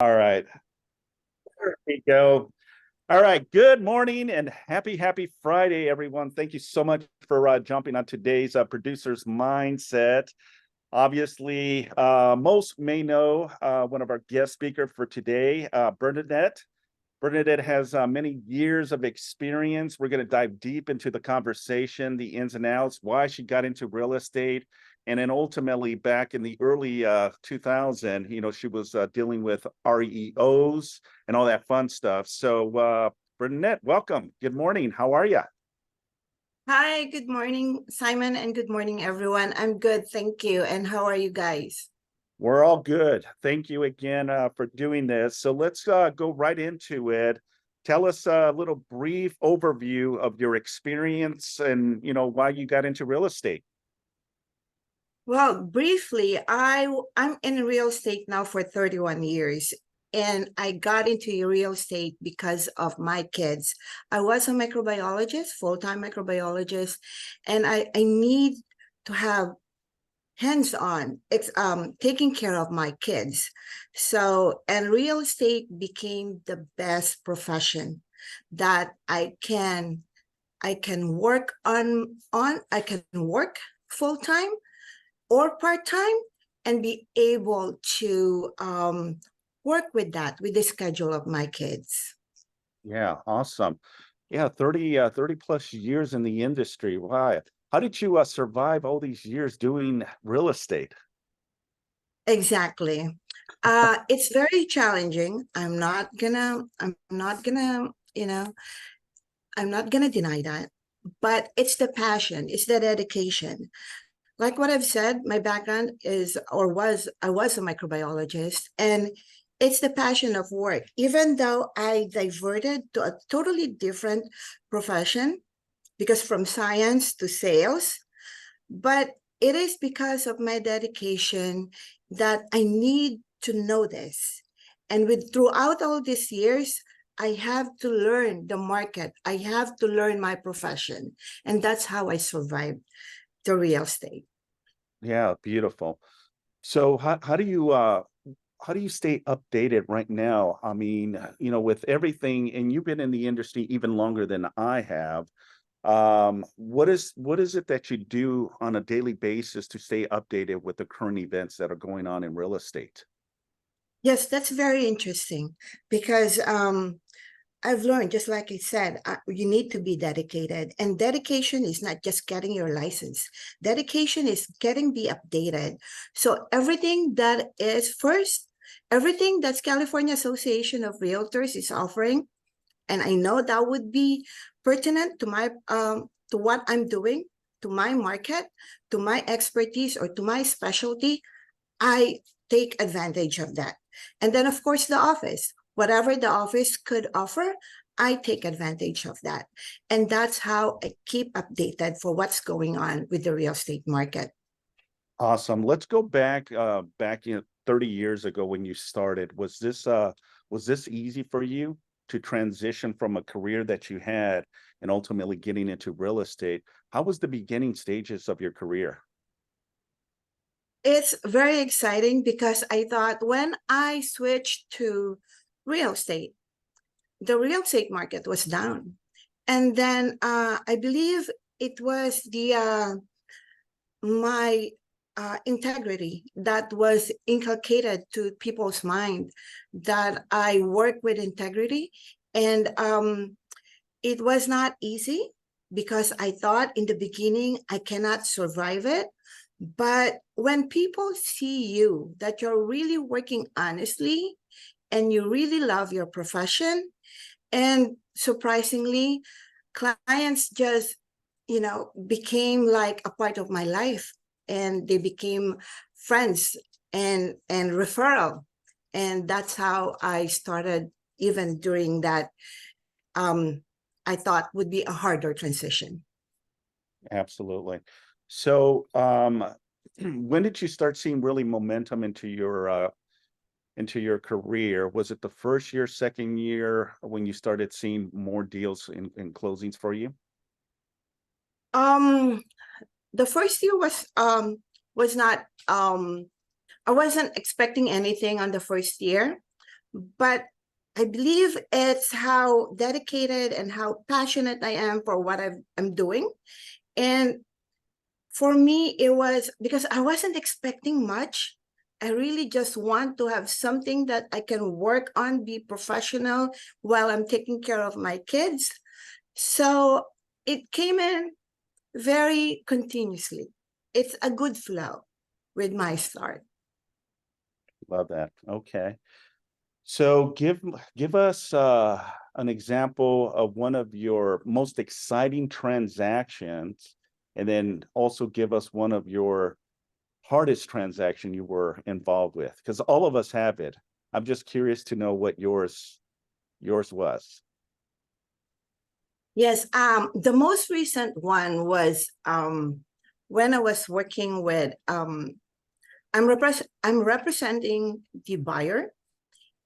All right. There we go. All right. Good morning and happy Friday, everyone. Thank you so much for jumping on today's Producer's Mindset. Obviously, most may know one of our guest speakers for today, Bernadette. Bernadette has many years of experience. We're going to dive deep into the conversation, the ins and outs, why she got into real estate. And then ultimately back in the early 2000, she was dealing with REOs and all that fun stuff. So Bernadette, welcome. Good morning. How are you? Hi, good morning, Simon, and good morning, everyone. I'm good, thank you. And how are you guys? We're all good. Thank you again for doing this. So let's go right into it. Tell us a little brief overview of your experience and why you got into real estate. Well, briefly, I'm in real estate now for 31 years, and I got into real estate because of my kids. I was a microbiologist, full-time microbiologist, and I need to have hands-on taking care of my kids. So, and real estate became the best profession that I can work on I can work full-time or part-time and be able to work with the schedule of my kids. Yeah, awesome. Yeah, 30 plus years in the industry. Wow. How did you survive all these years doing real estate? Exactly. It's very challenging. I'm not gonna deny that. But it's the passion, it's the dedication. Like what I've said, my background is or was I was a microbiologist, and it's the passion of work. Even though I diverted to a totally different profession, because from science to sales, but it is because of my dedication that I need to know this. And with throughout all these years, I have to learn the market. I have to learn my profession. And that's how I survived the real estate. Yeah, beautiful. So how do you stay updated right now? I mean, with everything, and you've been in the industry even longer than I have. What is it that you do on a daily basis to stay updated with the current events that are going on in real estate? Yes, that's very interesting because I've learned, just like I said, you need to be dedicated. And dedication is not just getting your license. Dedication is getting be updated. So everything that's California Association of Realtors is offering, and I know that would be pertinent to my to what I'm doing, to my market, to my expertise, or to my specialty. I take advantage of that. And then, of course, the office, whatever the office could offer, I take advantage of that. And that's how I keep updated for what's going on with the real estate market. Awesome. Let's go back 30 years ago when you started. Was this easy for you to transition from a career that you had and ultimately getting into real estate? How was the beginning stages of your career? It's very exciting because I thought when I switched to real estate, the real estate market was down. And then I believe it was the my integrity that was inculcated to people's mind, that I work with integrity. And it was not easy because I thought in the beginning I cannot survive it. But when people see you that you're really working honestly and you really love your profession, and surprisingly, clients just became like a part of my life, and they became friends and referral. And that's how I started, even during that um I thought would be a harder transition. Absolutely. So, when did you start seeing really momentum into your career? Was it the first year, second year when you started seeing more deals in closings for you? um the first year was not I wasn't expecting anything on the first year, but I believe it's how dedicated and how passionate I am for what I'm doing. And for me, it was because I wasn't expecting much. I really just want to have something that I can work on, be professional while I'm taking care of my kids. So it came in very continuously. It's a good flow with my start. Love that. Okay. So give us an example of one of your most exciting transactions, and then also give us one of your hardest transaction you were involved with, because all of us have it. I'm just curious to know what yours was. Yes, the most recent one was when I was working with I'm representing the buyer,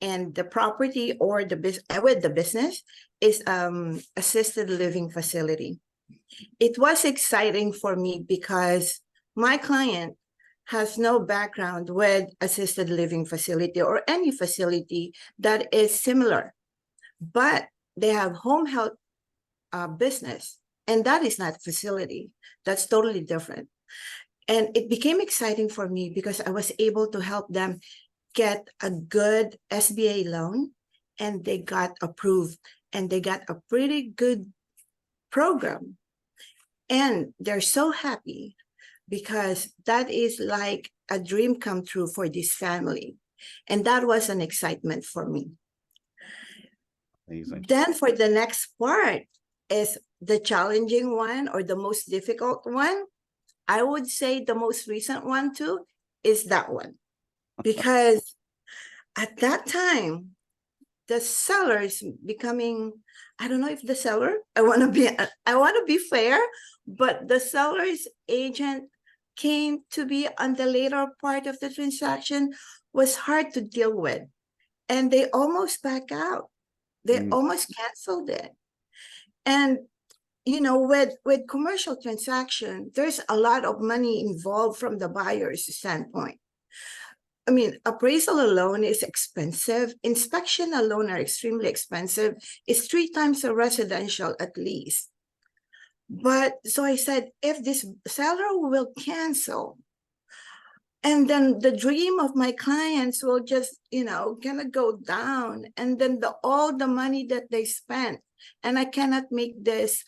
and the property or the with the business is assisted living facility. It was exciting for me because my client has no background with assisted living facility or any facility that is similar, but they have home health business, and that is not facility. That's totally different. And it became exciting for me because I was able to help them get a good SBA loan, and they got approved, and they got a pretty good program. And they're so happy because that is like a dream come true for this family. And that was an excitement for me. Amazing. Then for the next part is the challenging one or the most difficult one. I would say the most recent one too is that one. Because at that time, the sellers becoming, I don't know if the seller, I want to be fair, but the seller's agent came to be on the later part of the transaction was hard to deal with. And they almost back out. They almost canceled it. And you know, with commercial transaction, there's a lot of money involved from the buyer's standpoint. I mean, appraisal alone is expensive. Inspection alone are extremely expensive. It's 3 times a residential at least. But so I said, if this seller will cancel, and then the dream of my clients will just, you know, gonna go down. And then all the money that they spent, and I cannot make this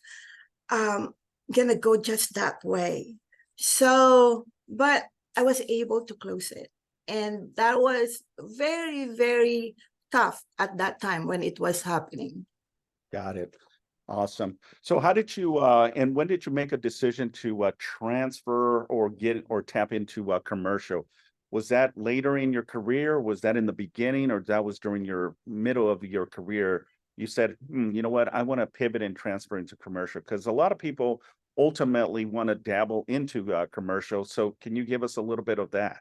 gonna go just that way. So, but I was able to close it. And that was very, very tough at that time when it was happening. Got it. Awesome. So how did you and when did you make a decision to transfer or get or tap into commercial? Was that later in your career? Was that in the beginning, or that was during your middle of your career? You said, you know what, I want to pivot and transfer into commercial, because a lot of people ultimately want to dabble into commercial. So can you give us a little bit of that?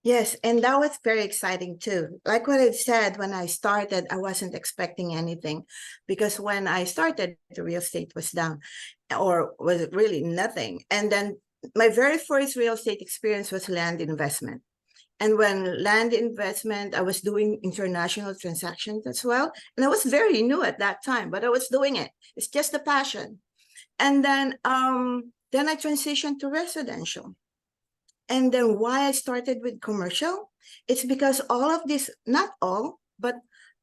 Yes, and that was very exciting too. Like what I said, when I started, I wasn't expecting anything, because when I started, the real estate was down, or was really nothing. And then my very first real estate experience was land investment. And when land investment, I was doing international transactions as well. And I was very new at that time, but I was doing it. It's just a passion. And then I transitioned to residential. And then why I started with commercial, it's because all of this, not all, but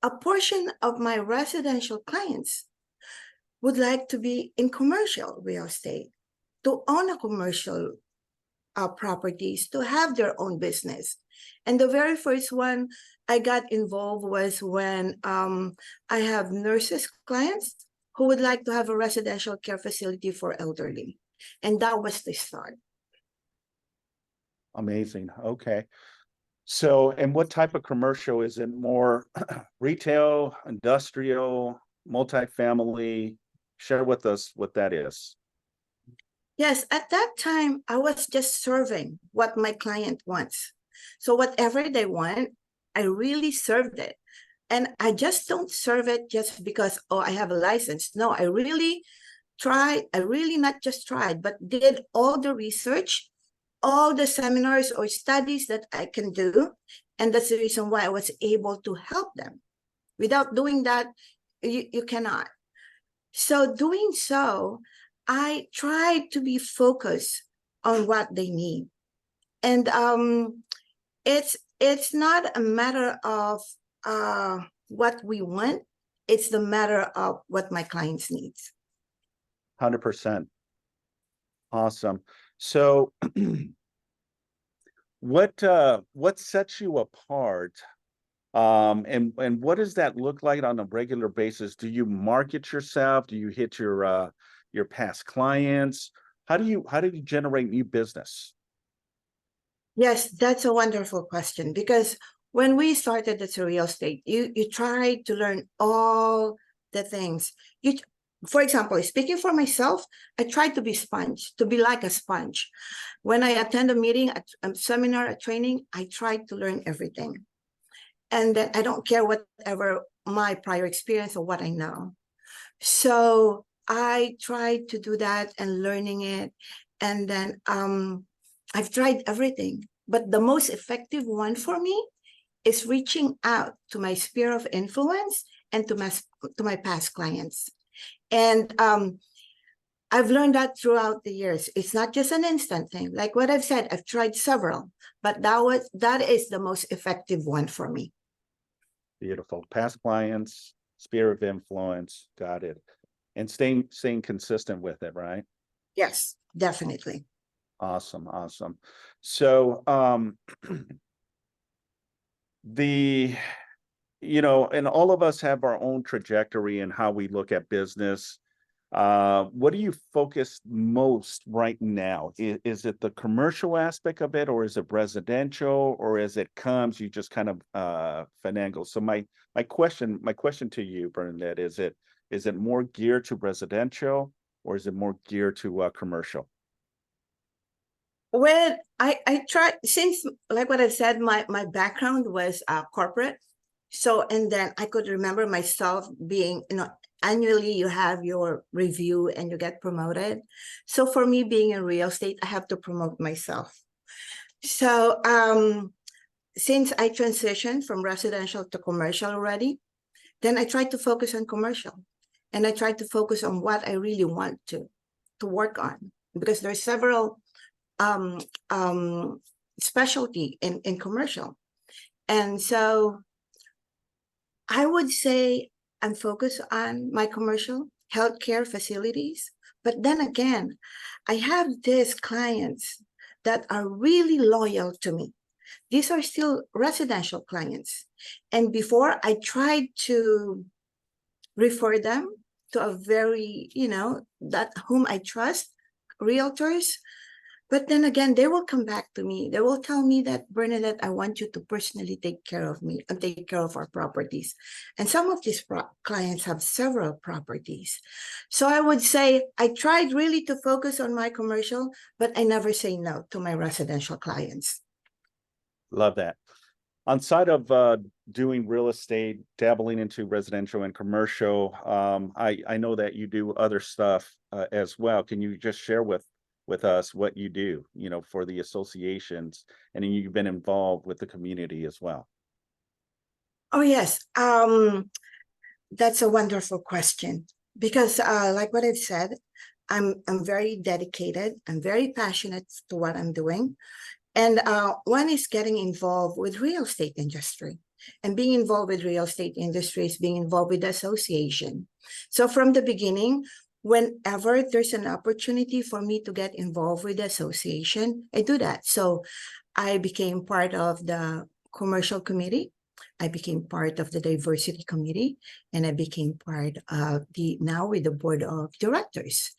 a portion of my residential clients would like to be in commercial real estate, to own a commercial properties, to have their own business. And the very first one I got involved was when I have nurses clients who would like to have a residential care facility for elderly. And that was the start. Amazing. Okay. So, and what type of commercial is it? More retail, industrial, multifamily? Share with us what that is. Yes, at that time, I was just serving what my client wants. So whatever they want, I really served it. And I just don't serve it just because, oh, I have a license. No, I really tried. I really not just tried, but did all the research, all the seminars or studies that I can do. And that's the reason why I was able to help them. Without doing that, you cannot. So doing so, I try to be focused on what they need. And it's not a matter of what we want, it's the matter of what my clients needs. 100%. Awesome. So what sets you apart? And what does that look like on a regular basis? Do you market yourself? Do you hit your past clients? How do you generate new business? Yes, that's a wonderful question, because when we started as a real estate, you try to learn all the things. For example, speaking for myself, I try to be like a sponge. When I attend a meeting, a seminar, a training, I try to learn everything. And then I don't care whatever my prior experience or what I know. So I try to do that and learning it. And then I've tried everything, but the most effective one for me is reaching out to my sphere of influence and to my past clients. And I've learned that throughout the years. It's not just an instant thing. Like what I've said, I've tried several, but that is the most effective one for me. Beautiful. Past clients, sphere of influence. Got it. And staying consistent with it, right? Yes, definitely. Awesome. So and all of us have our own trajectory and how we look at business. What do you focus most right now? Is it the commercial aspect of it, or is it residential, or as it comes, you just kind of finagle? So my question to you, Bernadette, is it more geared to residential, or is it more geared to commercial? Well, I tried, since like what I said, my background was corporate. So, and then I could remember myself being, annually you have your review and you get promoted. So for me, being in real estate, I have to promote myself. So since I transitioned from residential to commercial already, then I tried to focus on commercial, and I tried to focus on what I really want to work on, because there's several specialty in commercial. And so I would say I'm focused on my commercial healthcare facilities. But then again, I have these clients that are really loyal to me. These are still residential clients. And before, I tried to refer them to a very, that whom I trust, realtors. But then again, they will come back to me. They will tell me that, Bernadette, I want you to personally take care of me and take care of our properties. And some of these clients have several properties. So I would say I tried really to focus on my commercial, but I never say no to my residential clients. Love that. On side of doing real estate, dabbling into residential and commercial, I know that you do other stuff as well. Can you just share with us what you do, for the associations, and then you've been involved with the community as well? Oh, yes. That's a wonderful question, because like what I've said, I'm very dedicated. I'm very passionate to what I'm doing. And one is getting involved with real estate industry. And being involved with real estate industry is being involved with the association. So from the beginning, whenever there's an opportunity for me to get involved with the association, I do that. So I became part of the commercial committee. I became part of the diversity committee, and I became part of now with the board of directors.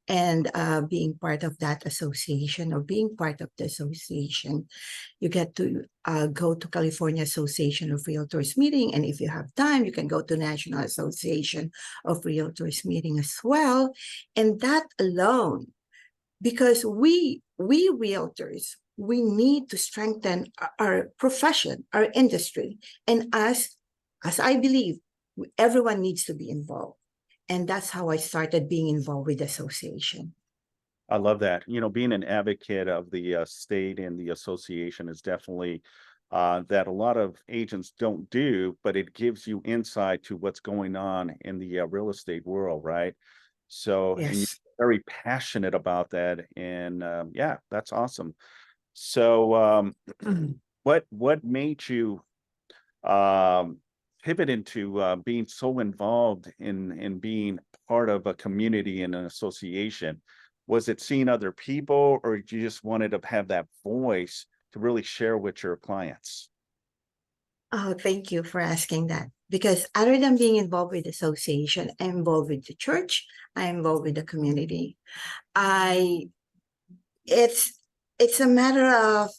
And being part of that association, or being part of the association, you get to go to California Association of Realtors meeting. And if you have time, you can go to National Association of Realtors meeting as well. And that alone, because we realtors, we need to strengthen our profession, our industry. And as I believe, everyone needs to be involved. And that's how I started being involved with the association. I love that. Being an advocate of the state and the association is definitely that a lot of agents don't do, but it gives you insight to what's going on in the real estate world, right? So, and you're Yes. very passionate about that, and yeah, that's awesome. So, what made you um, pivot into being so involved in being part of a community and an association? Was it seeing other people, or you just wanted to have that voice to really share with your clients? Oh, thank you for asking that. Because other than being involved with the association, I'm involved with the church, I'm involved with the community. I it's it's a matter of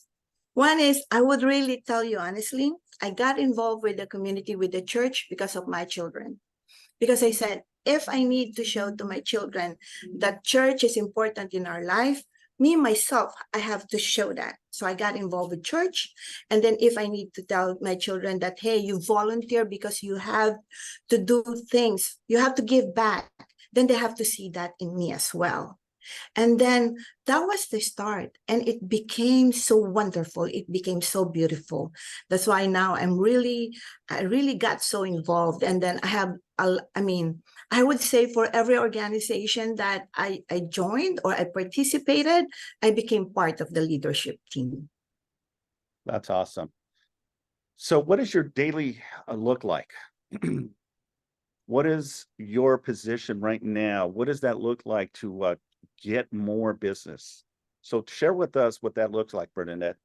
one is I would really tell you honestly, I got involved with the community with the church because of my children. Because I said, if I need to show to my children that church is important in our life, me myself, I have to show that. So I got involved with church. And then if I need to tell my children that, hey, you volunteer because you have to do things, you have to give back, then they have to see that in me as well. And then that was the start. And it became so wonderful. It became so beautiful. That's why now I really got so involved. And then I mean, I would say for every organization that I joined or I participated, I became part of the leadership team. That's awesome. So, what does your daily look like? What is your position right now? What does that look like to get more business? So, share with us what that looks like, Bernadette.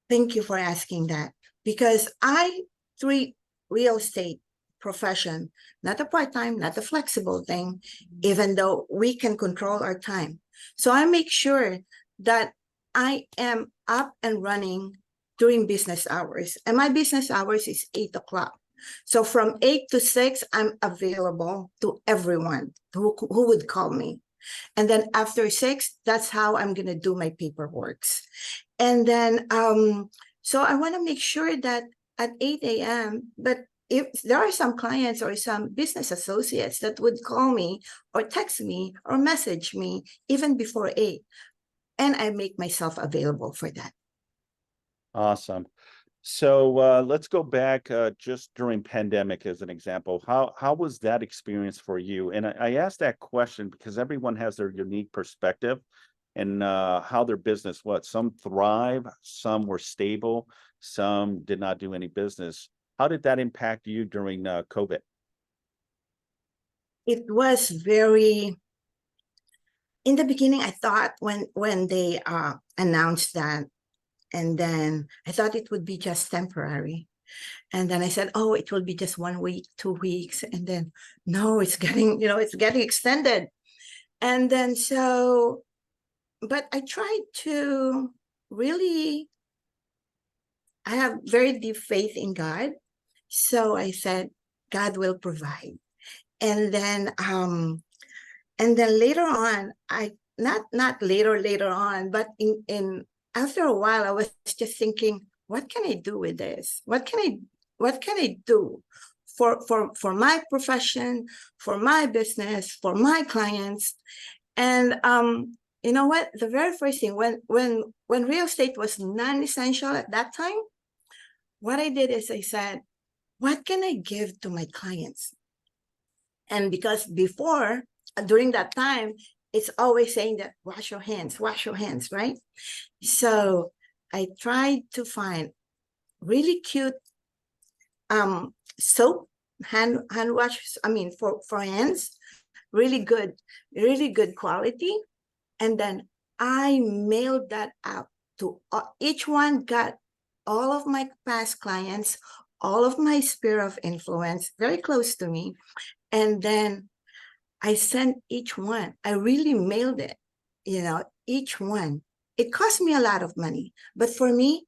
Thank you for asking that because I treat real estate profession, not a part-time, not a flexible thing, even though we can control our time. So I make sure that I am up and running during business hours. And my business hours is 8 o'clock. So from 8 to 6, I'm available to everyone who would call me. And then after 6, that's how I'm going to do my paperwork. And then, so I want to make sure that at 8 a.m., but if there are some clients or some business associates that would call me or text me or message me even before 8, and I make myself available for that. Awesome. So let's go back just during pandemic as an example. How was that experience for you? And I asked that question because everyone has their unique perspective and how their business was. Some thrive, some were stable, some did not do any business. How did that impact you during COVID? It was very, in the beginning, I thought when they announced that, and then I thought it would be just temporary. And then I said, oh, it will be just 1 week, 2 weeks. And then, no, it's getting, it's getting extended. And then but I tried to really, I have very deep faith in God. So I said, God will provide. And then later on, not later on, but in after a while, I was just thinking, what can I do with this? What can I do for my profession, for my business, for my clients? And you know what? The very first thing when real estate was non-essential at that time, what I did is I said, what can I give to my clients? And because before, during that time, it's always saying that wash your hands, right? So I tried to find really cute soap, hand wash, I mean for hands, really good quality. And then I mailed that out to each one, got all of my past clients, all of my sphere of influence, very close to me. And then I sent each one. I really mailed it, each one. It cost me a lot of money, but for me,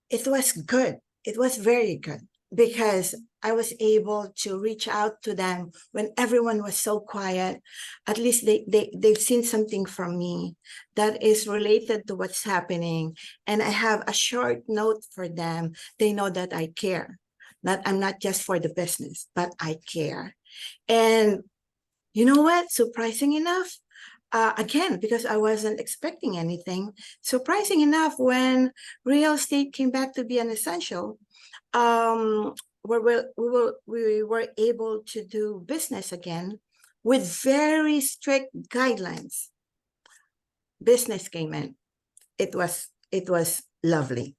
it was good. It was very good because I was able to reach out to them when everyone was so quiet. At least they've seen something from me that is related to what's happening. And I have a short note for them. They know that I care. I'm not just for the business, but I care. And you know what? Surprising enough, again, because I wasn't expecting anything. Surprising enough, when real estate came back to be an essential, um, we were able to do business again with very strict guidelines. Business came in. It was lovely,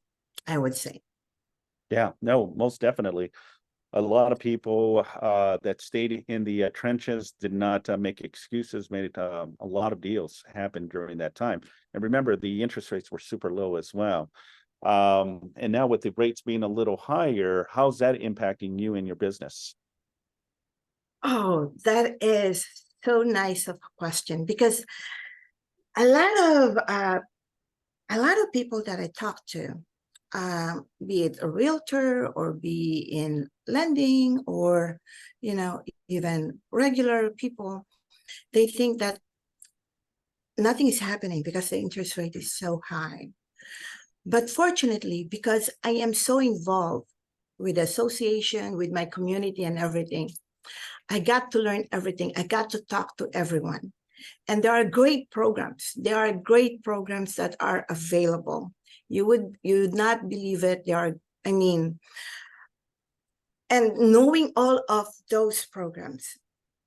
I would say. Yeah, no, most definitely. A lot of people that stayed in the trenches did not make excuses, made a lot of deals happen during that time. And remember, the interest rates were super low as well. And now with the rates being a little higher, how's that impacting you and your business? Oh, that is so nice of a question, because a lot of uh, a lot of people that I talk to, be it a realtor or be in lending or, even regular people, they think that nothing is happening because the interest rate is so high. But fortunately, because I am so involved with the association, with my community and everything, I got to learn everything. I got to talk to everyone. And there are great programs. There are great programs that are available. You would not believe it. I mean, and knowing all of those programs,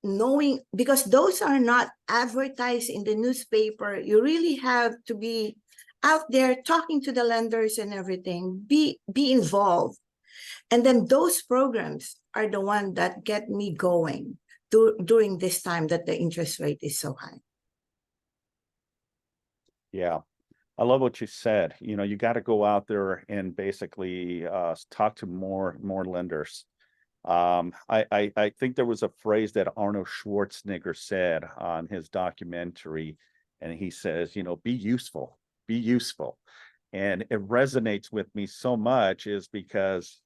knowing, because those are not advertised in the newspaper, you really have to be out there talking to the lenders and everything, be involved. And then those programs are the one that get me going during this time that the interest rate is so high. Yeah. I love what you said. You got to go out there and basically talk to more lenders. I think there was a phrase that Arnold Schwarzenegger said on his documentary, and he says, be useful, be useful. And it resonates with me so much is because,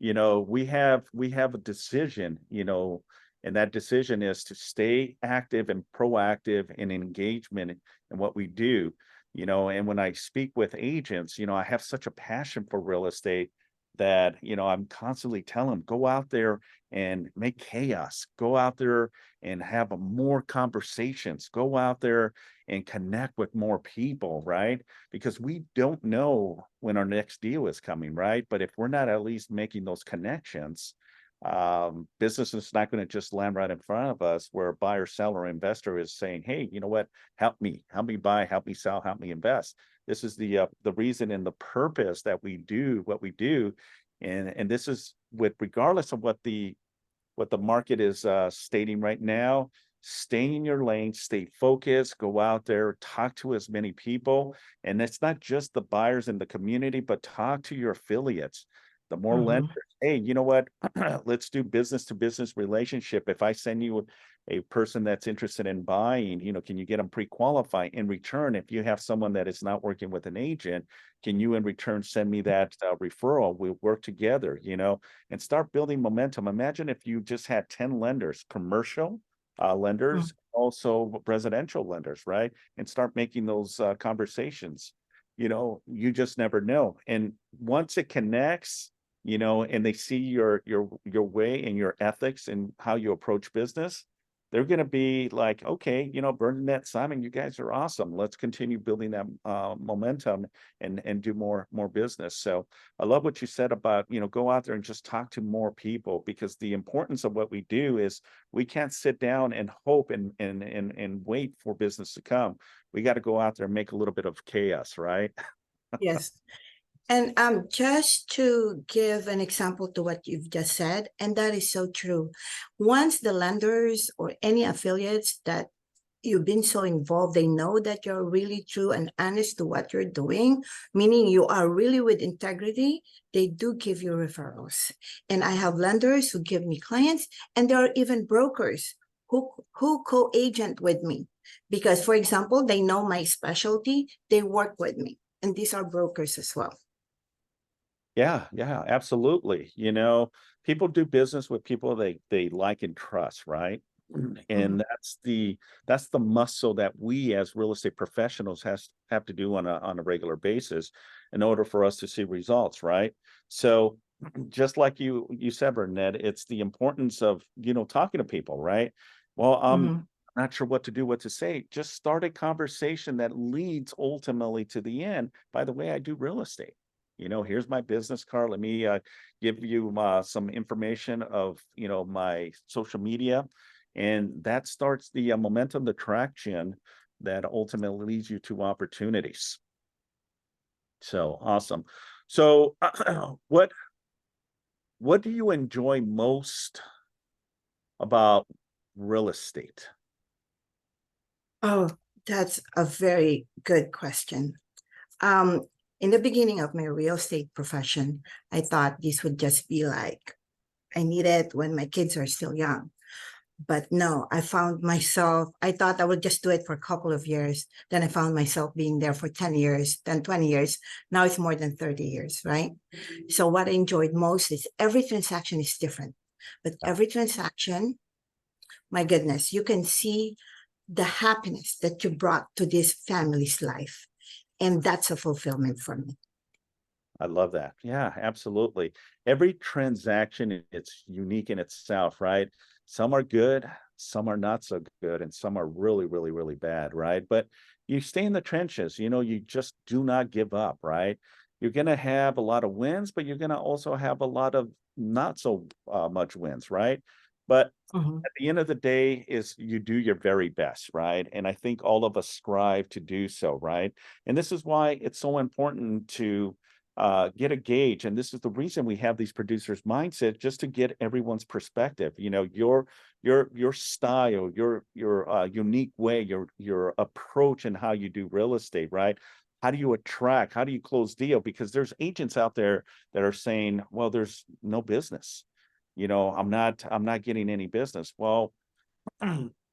we have a decision, and that decision is to stay active and proactive in engagement in what we do. And when I speak with agents, I have such a passion for real estate that, I'm constantly telling them, go out there and make chaos, go out there and have more conversations, go out there and connect with more people, right? Because we don't know when our next deal is coming, right? But if we're not at least making those connections, business is not going to just land right in front of us where a buyer, seller, investor is saying, hey, you know what, help me buy, help me sell, help me invest. This is the reason and the purpose that we do what we do. And this is with regardless of what the market is stating right now. Stay in your lane, stay focused, go out there, talk to as many people. And it's not just the buyers in the community, but talk to your affiliates, the more lenders. Mhm. Hey, you know what? Let's do business to business relationship. If I send you a person that's interested in buying, can you get them pre-qualify? In return, if you have someone that is not working with an agent, can you in return send me that referral? We'll work together, and start building momentum. Imagine if you just had 10 lenders, commercial Mm. lenders, also residential lenders, right? And start making those conversations. You just never know. And once it connects, and they see your way and your ethics and how you approach business, they're going to be like, okay, Bernadette, Simon, you guys are awesome. Let's continue building that momentum and do more business. So I love what you said about, go out there and just talk to more people, because the importance of what we do is we can't sit down and hope and wait for business to come. We got to go out there and make a little bit of chaos, right? Yes. And just to give an example to what you've just said, and that is so true. Once the lenders or any affiliates that you've been so involved, they know that you're really true and honest to what you're doing, meaning you are really with integrity, they do give you referrals. And I have lenders who give me clients, and there are even brokers who co-agent with me. Because, for example, they know my specialty, they work with me. And these are brokers as well. Yeah, absolutely. People do business with people they like and trust, right? Mhm. And that's the muscle that we as real estate professionals have to do on a regular basis in order for us to see results, right? So just like you said, Bernadette, it's the importance of talking to people, right? Well, Mhm. not sure what to do, what to say, just start a conversation that leads ultimately to the end. By the way, I do real estate. Here's my business card. Let me give you some information of, my social media. And that starts the momentum, the traction that ultimately leads you to opportunities. So awesome. So what do you enjoy most about real estate? Oh, that's a very good question. Um, in the beginning of my real estate profession, I thought this would just be like, I need it when my kids are still young. But no, I found myself, I thought I would just do it for a couple of years. Then I found myself being there for 10 years, then 20 years. Now it's more than 30 years, right? So what I enjoyed most is every transaction is different. But every transaction, my goodness, you can see the happiness that you brought to this family's life. And that's a fulfillment for me. I love that. Yeah, absolutely. Every transaction, it's unique in itself, right? Some are good, some are not so good, and some are really, really, really bad, right? But you stay in the trenches, you just do not give up, right? You're going to have a lot of wins, but you're going to also have a lot of not so much wins, right? But Mhm. at the end of the day is you do your very best, right? And I think all of us strive to do so, right? And this is why it's so important to get a gauge. And this is the reason we have these producers mindset, just to get everyone's perspective. Your style, your unique way, your approach and how you do real estate, right? How do you attract? How do you close deal? Because there's agents out there that are saying, well, there's no business. I'm not getting any business. Well,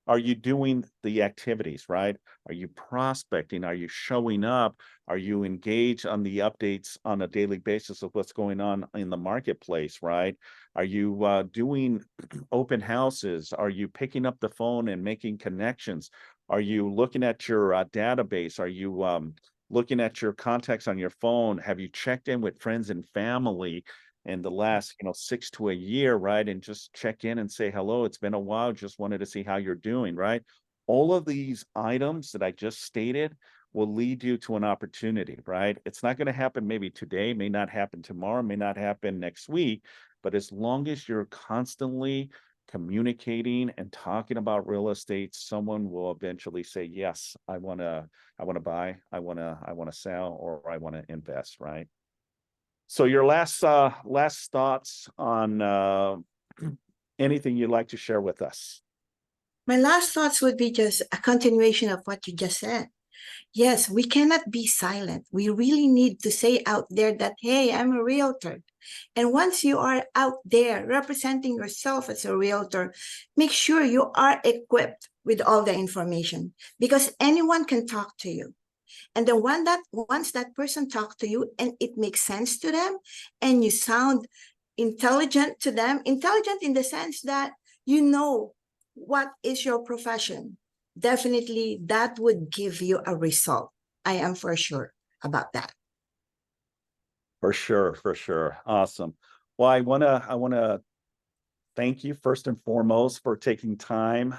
are you doing the activities, right? Are you prospecting? Are you showing up? Are you engaged on the updates on a daily basis of what's going on in the marketplace, right? Are you doing open houses? Are you picking up the phone and making connections? Are you looking at your database? Are you looking at your contacts on your phone? Have you checked in with friends and family in the last 6 to a year, right? And just check in and say hello, it's been a while, just wanted to see how you're doing, right? All of these items that I just stated will lead you to an opportunity, right? It's not going to happen maybe today, may not happen tomorrow, may not happen next week, but as long as you're constantly communicating and talking about real estate, someone will eventually say, yes, I want to buy, I want to sell, or I want to invest, right? So your last thoughts on anything you'd like to share with us? My last thoughts would be just a continuation of what you just said. Yes, we cannot be silent. We really need to say out there that, hey, I'm a realtor. And once you are out there representing yourself as a realtor, make sure you are equipped with all the information, because anyone can talk to you. And the one that once that person talks to you and it makes sense to them, and you sound intelligent to them, intelligent in the sense that you know what is your profession, definitely that would give you a result. I am for sure about that. For sure, for sure. Awesome. Well, I wanna thank you first and foremost for taking time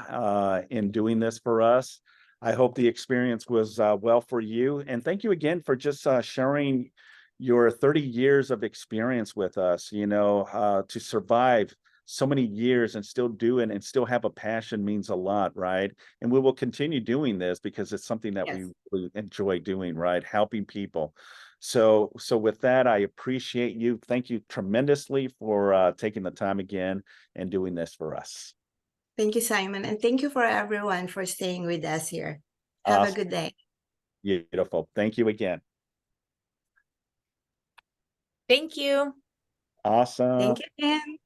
in doing this for us. I hope the experience was well for you, and thank you again for just sharing your 30 years of experience with us. To survive so many years and still do it and still have a passion means a lot, right? And we will continue doing this because it's something that we Yes. really enjoy doing, right? Helping people. So with that, I appreciate you. Thank you tremendously for taking the time again and doing this for us. Thank you, Simon. And thank you for everyone for staying with us here. Have a Awesome. good day. Beautiful. Thank you again. Thank you. Awesome. Thank you, Ken.